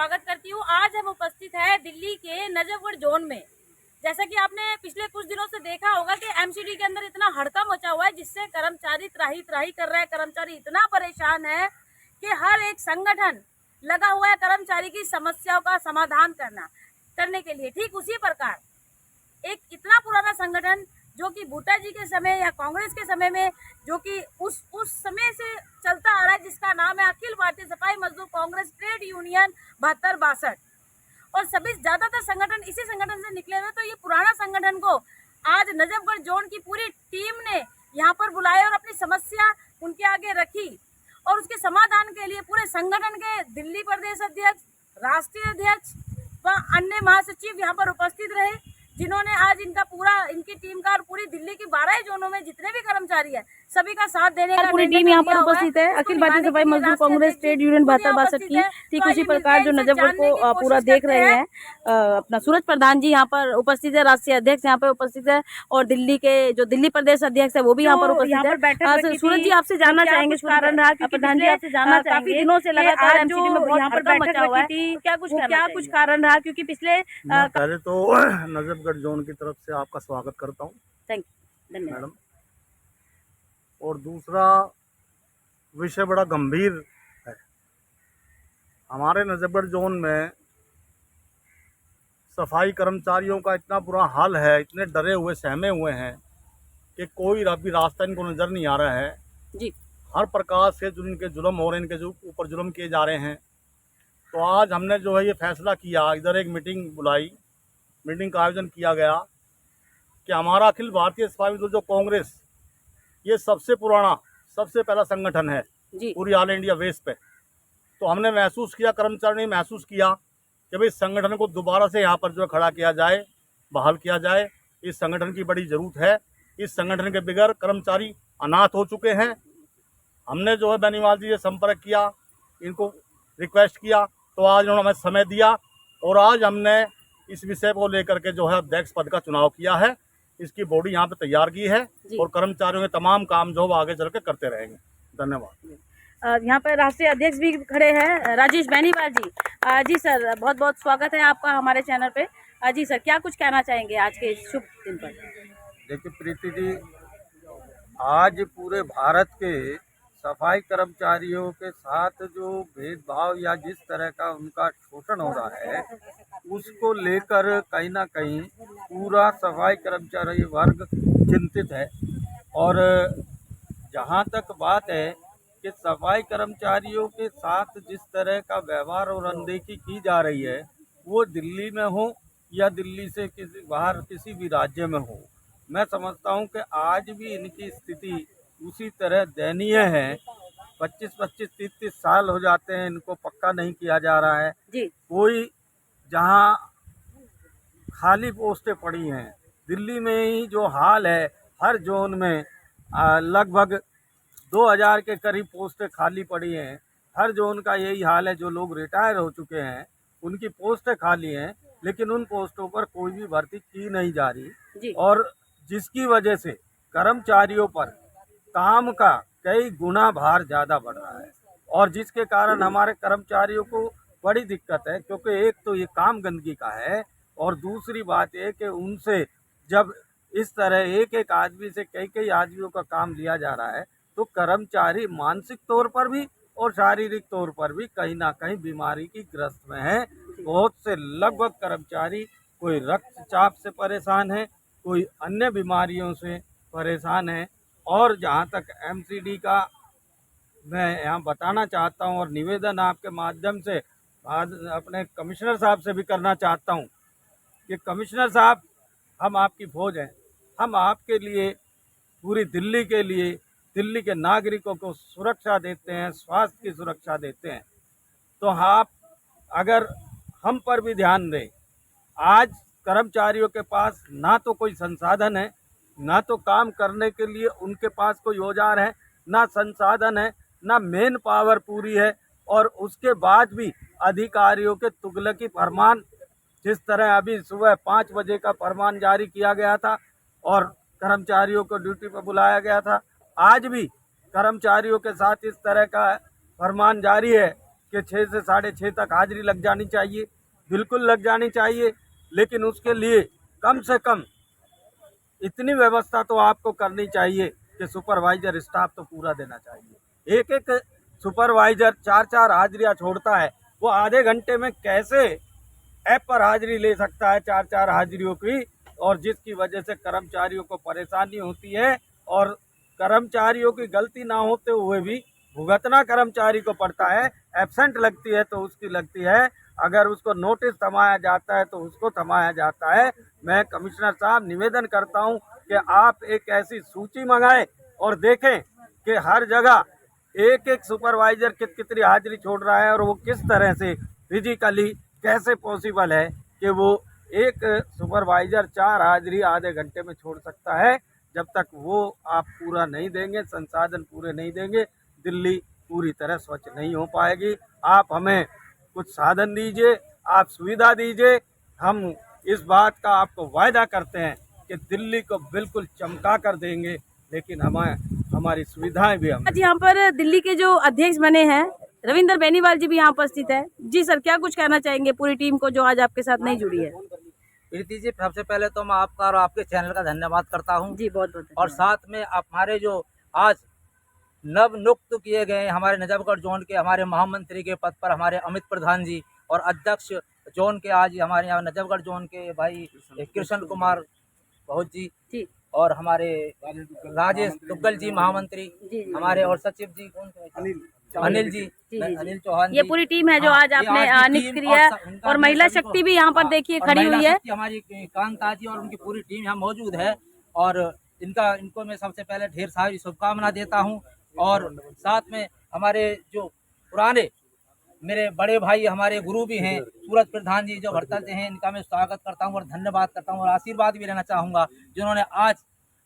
स्वागत करती हूँ। आज हम उपस्थित है दिल्ली के नजफगढ़ जोन में। जैसा कि आपने पिछले कुछ दिनों से देखा होगा कि एमसीडी के अंदर इतना हड़कंप मचा हुआ है, जिससे कर्मचारी त्राही त्राही कर रहे हैं। कर्मचारी इतना परेशान है कि हर एक संगठन लगा हुआ है कर्मचारी की समस्याओं का समाधान करने के लिए। ठीक उसी प्रकार एक इतना पुराना संगठन जो कि बूटा जी के समय या कांग्रेस के समय में जो कि उस समय से चलता आ रहा है, जिसका नाम है अखिल भारतीय सफाई मजदूर कांग्रेस ट्रेड यूनियन 72-62, और सभी ज्यादातर संगठन इसी संगठन से निकले हुए। तो ये पुराना संगठन को आज नजफगढ़ जोन की पूरी टीम ने यहाँ पर बुलाया और अपनी समस्या उनके आगे रखी, और उसके समाधान के लिए पूरे संगठन के दिल्ली प्रदेश अध्यक्ष, राष्ट्रीय अध्यक्ष व अन्य महासचिव यहाँ पर उपस्थित रहे, जिन्होंने आज इनकी टीम का और पूरी दिल्ली की 12 जोनों में जितने भी कर्मचारी है सभी का साथ देने का पूरी टीम यहाँ पर उपस्थित है। अखिल भारतीय सफाई मजदूर कांग्रेस ट्रेड यूनियन 72-62 की। ठीक उसी प्रकार जो नजफगढ़ को पूरा देख रहे हैं, अपना सूरज प्रधान जी यहाँ पर उपस्थित है, राष्ट्रीय अध्यक्ष यहाँ पर उपस्थित है, और दिल्ली के जो दिल्ली प्रदेश अध्यक्ष है वो भी यहाँ पर उपस्थित है। सूरज जी आपसे जानना चाहेंगे कारण रहा, प्रधान जी आपसे जानना चाहेंगे, काफी दिनों से लगातार एमसीडी में बहुत हड़कंप मचा हुआ है, क्या कुछ कारण रहा? क्योंकि पिछले पहले तो नजफगढ़ जोन की तरफ से आपका स्वागत करता हूँ। थैंक यू, धन्यवाद मैडम। और दूसरा विषय बड़ा गंभीर है। हमारे नजफगढ़ जोन में सफाई कर्मचारियों का इतना बुरा हाल है, इतने डरे हुए सहमे हुए हैं कि कोई अभी रास्ता इनको नज़र नहीं आ रहा है जी। हर प्रकार से जो इनके जुल्म हो रहे हैं, इनके जो ऊपर जुल्म किए जा रहे हैं। तो आज हमने जो है ये फैसला किया, इधर एक मीटिंग बुलाई, मीटिंग का आयोजन किया गया कि हमारा अखिल भारतीय सफाई मजदूर जो कांग्रेस, ये सबसे पुराना सबसे पहला संगठन है पूरी ऑल इंडिया बेस पे। तो हमने महसूस किया, कर्मचारी ने महसूस किया कि भाई इस संगठन को दोबारा से यहाँ पर जो खड़ा किया जाए, बहाल किया जाए। इस संगठन की बड़ी ज़रूरत है। इस संगठन के बगैर कर्मचारी अनाथ हो चुके हैं। हमने जो है बेनीवाल जी से संपर्क किया, इनको रिक्वेस्ट किया, तो आज उन्होंने हमें समय दिया और आज हमने इस विषय को लेकर के जो है अध्यक्ष पद का चुनाव किया है। इसकी बॉडी यहाँ पे तैयार की है और कर्मचारियों के तमाम काम जो आगे चल के करते रहेंगे। धन्यवाद। यहाँ पर राष्ट्रीय अध्यक्ष भी खड़े हैं, राजेश बेनीवाल जी। जी सर, बहुत बहुत स्वागत है आपका हमारे चैनल पे। जी सर, क्या कुछ कहना चाहेंगे आज के शुभ दिन पर? देखिए प्रीति जी, आज पूरे भारत के सफाई कर्मचारियों के साथ जो भेदभाव या जिस तरह का उनका शोषण हो रहा है, उसको लेकर कहीं ना कहीं पूरा सफाई कर्मचारी वर्ग चिंतित है। और जहाँ तक बात है कि सफाई कर्मचारियों के साथ जिस तरह का व्यवहार और अनदेखी की जा रही है, वो दिल्ली में हो या दिल्ली से किसी बाहर किसी भी राज्य में हो, मैं समझता हूँ कि आज भी इनकी स्थिति उसी तरह दयनीय है। 25-25, 30-30 साल हो जाते हैं, इनको पक्का नहीं किया जा रहा है जी। कोई जहाँ खाली पोस्टें पड़ी हैं, दिल्ली में ही जो हाल है, हर जोन में लगभग 2000 के करीब पोस्टें खाली पड़ी हैं। हर जोन का यही हाल है। जो लोग रिटायर हो चुके हैं उनकी पोस्टें खाली हैं, लेकिन उन पोस्टों पर कोई भी भर्ती की नहीं जा रही, और जिसकी वजह से कर्मचारियों पर काम का कई गुना भार ज़्यादा बढ़ रहा है, और जिसके कारण हमारे कर्मचारियों को बड़ी दिक्कत है। क्योंकि एक तो ये काम गंदगी का है, और दूसरी बात ये कि उनसे जब इस तरह एक एक आदमी से कई कई आदमियों का काम लिया जा रहा है, तो कर्मचारी मानसिक तौर पर भी और शारीरिक तौर पर भी कहीं ना कहीं बीमारी की ग्रस्त में है। बहुत से लगभग कर्मचारी कोई रक्तचाप से परेशान है, कोई अन्य बीमारियों से परेशान है। और जहाँ तक एमसीडी का मैं यहाँ बताना चाहता हूँ और निवेदन आपके माध्यम से अपने कमिश्नर साहब से भी करना चाहता हूँ कि कमिश्नर साहब, हम आपकी फौज हैं, हम आपके लिए पूरी दिल्ली के लिए दिल्ली के नागरिकों को सुरक्षा देते हैं, स्वास्थ्य की सुरक्षा देते हैं। तो आप अगर हम पर भी ध्यान दें। आज कर्मचारियों के पास ना तो कोई संसाधन है, ना तो काम करने के लिए उनके पास कोई औजार है, ना संसाधन है, ना मेन पावर पूरी है, और उसके बाद भी अधिकारियों के तुगलकी फरमान, जिस तरह अभी सुबह 5 बजे का फरमान जारी किया गया था और कर्मचारियों को ड्यूटी पर बुलाया गया था, आज भी कर्मचारियों के साथ इस तरह का फरमान जारी है कि 6 से 6:30 तक हाजिरी लग जानी चाहिए, बिल्कुल लग जानी चाहिए, लेकिन उसके लिए कम से कम इतनी व्यवस्था तो आपको करनी चाहिए कि सुपरवाइजर स्टाफ तो पूरा देना चाहिए। एक एक सुपरवाइजर 4-4 हाजिरियाँ छोड़ता है, वो आधे घंटे में कैसे ऐप पर हाजिरी ले सकता है 4-4 हाजिरियों की, और जिसकी वजह से कर्मचारियों को परेशानी होती है और कर्मचारियों की गलती ना होते हुए भी भुगतना कर्मचारी को पड़ता है। एब्सेंट लगती है तो उसकी लगती है, अगर उसको नोटिस थमाया जाता है तो उसको थमाया जाता है। मैं कमिश्नर साहब निवेदन करता हूं कि आप एक ऐसी सूची मंगाएं और देखें कि हर जगह एक एक सुपरवाइजर कितनी हाजिरी छोड़ रहा है और वो किस तरह से फिजिकली कैसे पॉसिबल है कि वो एक सुपरवाइजर 4 हाजिरी आधे घंटे में छोड़ सकता है। जब तक वो आप पूरा नहीं देंगे, संसाधन पूरे नहीं देंगे, दिल्ली पूरी तरह स्वच्छ नहीं हो पाएगी। आप हमें कुछ साधन दीजिए, आप सुविधा दीजिए। हम इस बात का आपको वायदा करते हैं कि दिल्ली को बिल्कुल चमका कर देंगे, लेकिन हमारी सुविधाएं भी हम आज यहाँ पर दिल्ली के जो अध्यक्ष बने हैं रविंदर बेनीवाल जी भी यहाँ उपस्थित है। जी सर, क्या कुछ कहना चाहेंगे पूरी टीम को जो आज आपके साथ नहीं जुड़ी है? प्रीति जी, सबसे पहले तो मैं आपका और आपके चैनल का धन्यवाद करता हूं। जी बहुत बहुत और साथ में हमारे जो आज नव नियुक्त किए गए हमारे नजफगढ़ जोन के हमारे महामंत्री के पद पर हमारे अमित प्रधान जी, और अध्यक्ष जोन के आज हमारे यहाँ नजफगढ़ जोन के भाई कृष्ण कुमार बहुत जी, और हमारे राजेश दुग्गल जी महामंत्री हमारे, और सचिव जी कौन थे? अनिल जी, अनिल चौहान। ये पूरी टीम है जो आज आपने नियुक्त किया है, और महिला शक्ति भी यहाँ पर देखिए खड़ी हुई है। हमारी कांता जी और उनकी पूरी टीम यहाँ मौजूद है, और इनको मैं सबसे पहले ढेर सारी शुभकामना देता हूँ। और साथ में हमारे जो पुराने मेरे बड़े भाई हमारे गुरु भी हैं सूरज प्रधान जी जो भरतल से हैं, इनका मैं स्वागत करता हूं और धन्यवाद करता हूं और आशीर्वाद भी लेना चाहूँगा, जिन्होंने आज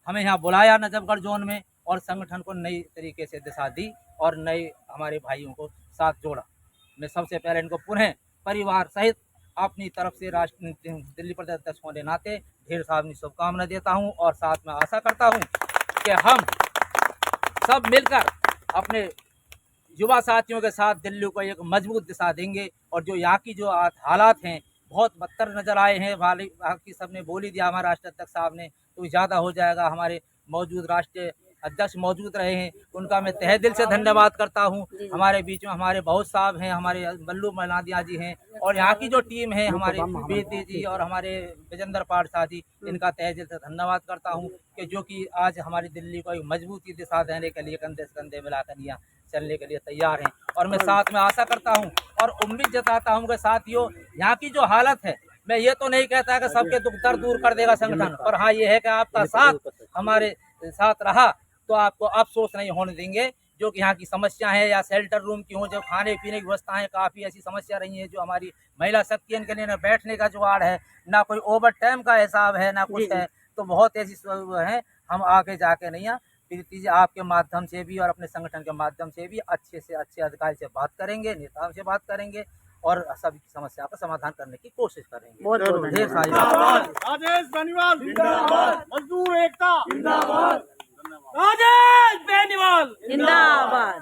हमें यहाँ बुलाया नजफगढ़ जोन में और संगठन को नई तरीके से दिशा दी और नए हमारे भाइयों को साथ जोड़ा। मैं सबसे पहले इनको पुनः परिवार सहित अपनी तरफ से दिल्ली प्रदेश अध्यक्ष होने नाते ढेर सारी शुभकामना देता हूँ, और साथ में आशा करता हूँ कि हम सब मिलकर अपने युवा साथियों के साथ दिल्ली को एक मजबूत दिशा देंगे। और जो यहाँ की जो हालात हैं बहुत बदतर नज़र आए हैं, बाकी सबने बोल ही दिया हमारे राष्ट्रीय अध्यक्ष साहब ने, तो ज़्यादा हो जाएगा। हमारे मौजूद राष्ट्रीय अध्यक्ष मौजूद रहे हैं, उनका मैं तहे दिल से धन्यवाद करता हूं। हमारे बीच में हमारे बहुत साहब हैं, हमारे बल्लू मनादिया जी हैं, और यहाँ की जो टीम है हमारे बेदी जी और हमारे विजेंद्र पाठशाह जी, इनका तहे दिल से धन्यवाद करता हूं कि जो कि आज हमारी दिल्ली को एक मजबूती दिशा देने के लिए कंधे से कंधे मिलाकर यहाँ चलने के लिए तैयार हैं। और मैं साथ में आशा करता हूँ और उम्मीद जताता हूँ कि साथियों यहाँ की जो हालत है, मैं ये तो नहीं कहता कि सबके दुख दर्द दूर कर देगा संगठन, पर हाँ ये है कि आपका साथ हमारे साथ रहा तो आपको अफसोस नहीं होने देंगे। जो कि यहाँ की समस्या है या शेल्टर रूम की हो, जो खाने पीने की व्यवस्थाएं काफ़ी ऐसी समस्या रही है, जो हमारी महिला शक्ति के लिए ना बैठने का जुगाड़ है, ना कोई ओवर टाइम का हिसाब है, ना कुछ है, तो बहुत ऐसी है। हम आगे जाके नहीं है प्रीति जी आपके माध्यम से भी और अपने संगठन के माध्यम से भी अच्छे से अच्छे अधिकारी से बात करेंगे, नेताओं से बात करेंगे और सभी की समस्या का समाधान करने की कोशिश करेंगे। बहुत ढेर सारी राजेश बेनीवाल जिंदाबाद, मजदूर एकता जिंदाबाद, जिंदाबाद।